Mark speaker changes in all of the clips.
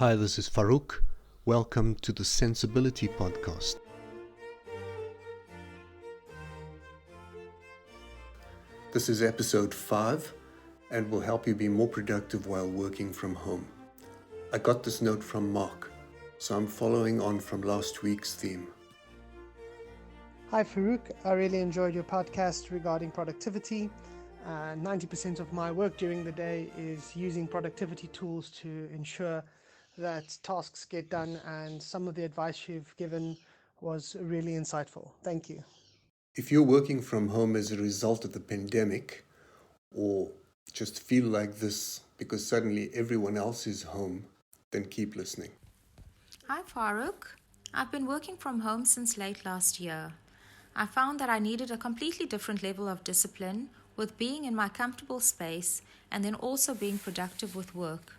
Speaker 1: Hi, this is Farouk. Welcome to the Sensibility Podcast. This is episode 5 and will help you be more productive while working from home. I got this note from Mark, so I'm following on from last week's theme.
Speaker 2: Hi Farouk, I really enjoyed your podcast regarding productivity. 90% of my work during the day is using productivity tools to ensure that tasks get done, and some of the advice you've given was really insightful. Thank you.
Speaker 1: If you're working from home as a result of the pandemic, or just feel like this because suddenly everyone else is home, then keep listening.
Speaker 3: Hi, Farooq. I've been working from home since late last year. I found that I needed a completely different level of discipline with being in my comfortable space and then also being productive with work.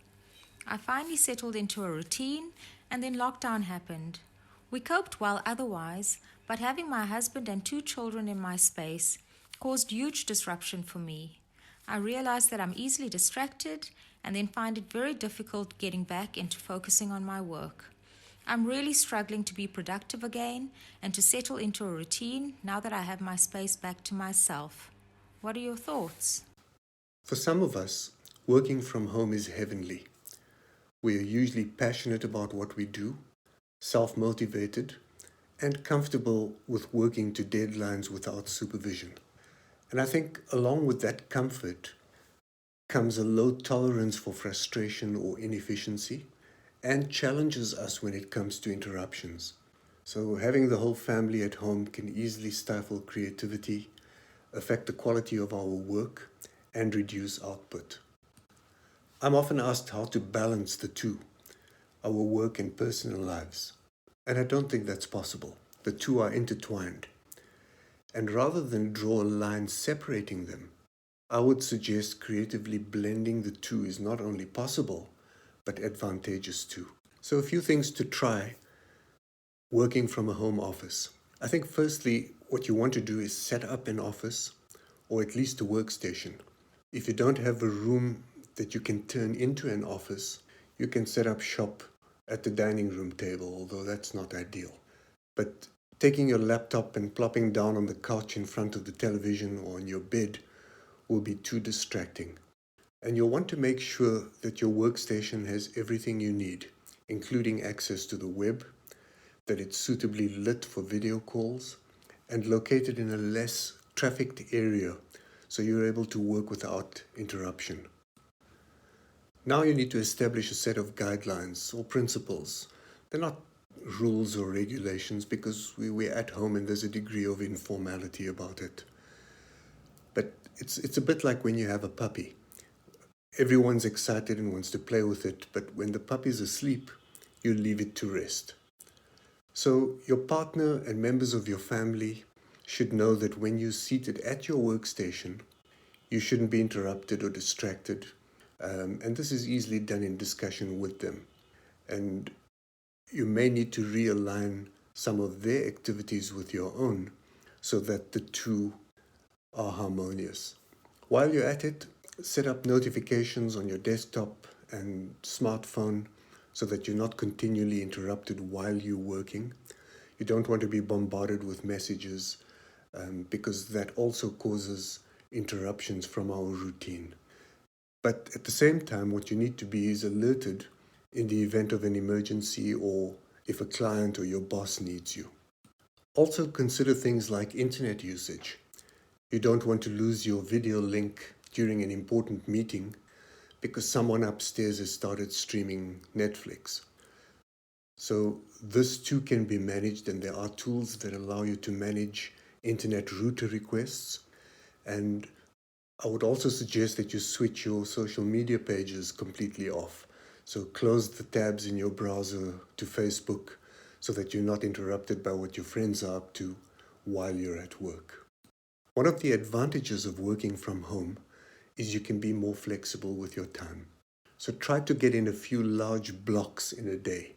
Speaker 3: I finally settled into a routine and then lockdown happened. We coped well otherwise, but having my husband and 2 children in my space caused huge disruption for me. I realized that I'm easily distracted and then find it very difficult getting back into focusing on my work. I'm really struggling to be productive again and to settle into a routine now that I have my space back to myself. What are your thoughts?
Speaker 1: For some of us, working from home is heavenly. We are usually passionate about what we do, self-motivated, and comfortable with working to deadlines without supervision. And I think along with that comfort comes a low tolerance for frustration or inefficiency and challenges us when it comes to interruptions. So having the whole family at home can easily stifle creativity, affect the quality of our work, and reduce output. I'm often asked how to balance the two, our work and personal lives. And I don't think that's possible. The two are intertwined. And rather than draw a line separating them, I would suggest creatively blending the two is not only possible, but advantageous too. So a few things to try working from a home office. I think firstly, what you want to do is set up an office or at least a workstation. If you don't have a room that you can turn into an office, you can set up shop at the dining room table, although that's not ideal. But taking your laptop and plopping down on the couch in front of the television or on your bed will be too distracting. And you'll want to make sure that your workstation has everything you need, including access to the web, that it's suitably lit for video calls, and located in a less trafficked area so you're able to work without interruption. Now you need to establish a set of guidelines or principles. They're not rules or regulations because we're at home and there's a degree of informality about it. But it's a bit like when you have a puppy. Everyone's excited and wants to play with it, but when the puppy's asleep, you leave it to rest. So your partner and members of your family should know that when you're seated at your workstation, you shouldn't be interrupted or distracted. And this is easily done in discussion with them. And you may need to realign some of their activities with your own so that the two are harmonious. While you're at it, set up notifications on your desktop and smartphone so that you're not continually interrupted while you're working. You don't want to be bombarded with messages because that also causes interruptions from our routine. But at the same time, what you need to be is alerted in the event of an emergency or if a client or your boss needs you. Also consider things like internet usage. You don't want to lose your video link during an important meeting because someone upstairs has started streaming Netflix. So this too can be managed, and there are tools that allow you to manage internet router requests. And I would also suggest that you switch your social media pages completely off. So close the tabs in your browser to Facebook so that you're not interrupted by what your friends are up to while you're at work. One of the advantages of working from home is you can be more flexible with your time. So try to get in a few large blocks in a day.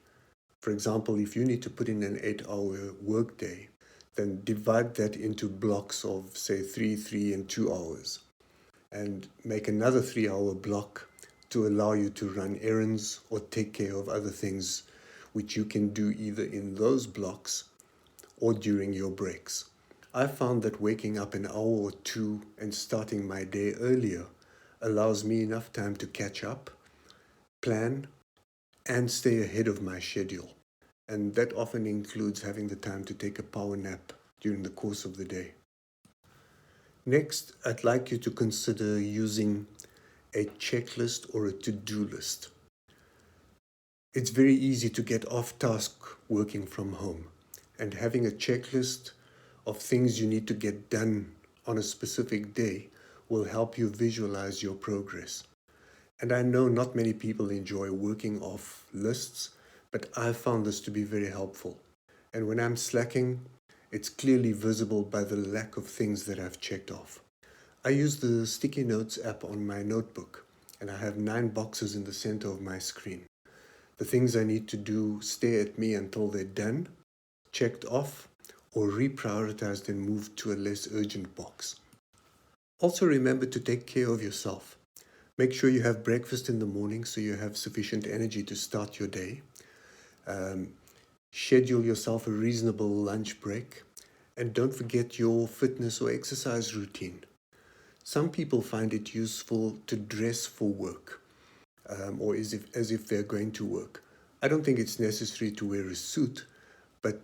Speaker 1: For example, if you need to put in an 8-hour workday, then divide that into blocks of say 3, 3, and 2 hours. And make another 3-hour block to allow you to run errands or take care of other things which you can do either in those blocks or during your breaks. I found that waking up an hour or two and starting my day earlier allows me enough time to catch up, plan, and stay ahead of my schedule. And that often includes having the time to take a power nap during the course of the day. Next, I'd like you to consider using a checklist or a to-do list. It's very easy to get off task working from home, and having a checklist of things you need to get done on a specific day will help you visualize your progress. And I know not many people enjoy working off lists, but I've found this to be very helpful. And when I'm slacking, it's clearly visible by the lack of things that I've checked off. I use the Sticky Notes app on my notebook, and I have 9 boxes in the center of my screen. The things I need to do stay at me until they're done, checked off, or reprioritized and moved to a less urgent box. Also remember to take care of yourself. Make sure you have breakfast in the morning so you have sufficient energy to start your day. Schedule yourself a reasonable lunch break, and don't forget your fitness or exercise routine. Some people find it useful to dress for work, or as if they're going to work. I don't think it's necessary to wear a suit, but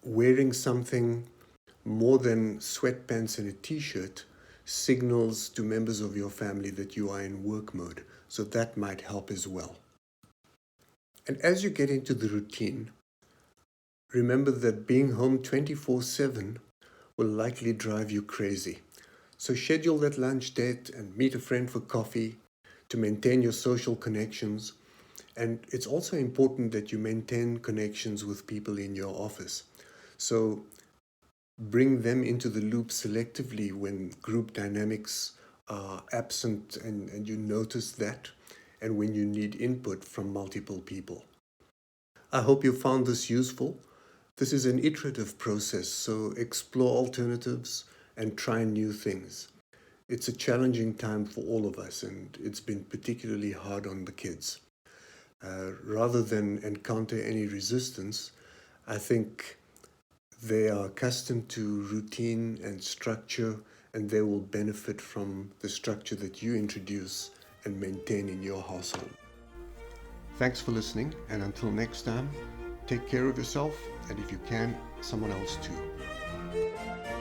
Speaker 1: wearing something more than sweatpants and a t-shirt signals to members of your family that you are in work mode, so that might help as well. And as you get into the routine, remember that being home 24/7 will likely drive you crazy. So schedule that lunch date and meet a friend for coffee to maintain your social connections. And it's also important that you maintain connections with people in your office. So bring them into the loop selectively when group dynamics are absent and you notice that, and when you need input from multiple people. I hope you found this useful. This is an iterative process, so explore alternatives and try new things. It's a challenging time for all of us, and it's been particularly hard on the kids. Rather than encounter any resistance, I think they are accustomed to routine and structure, and they will benefit from the structure that you introduce and maintain in your household. Thanks for listening, and until next time, take care of yourself, and if you can, someone else too.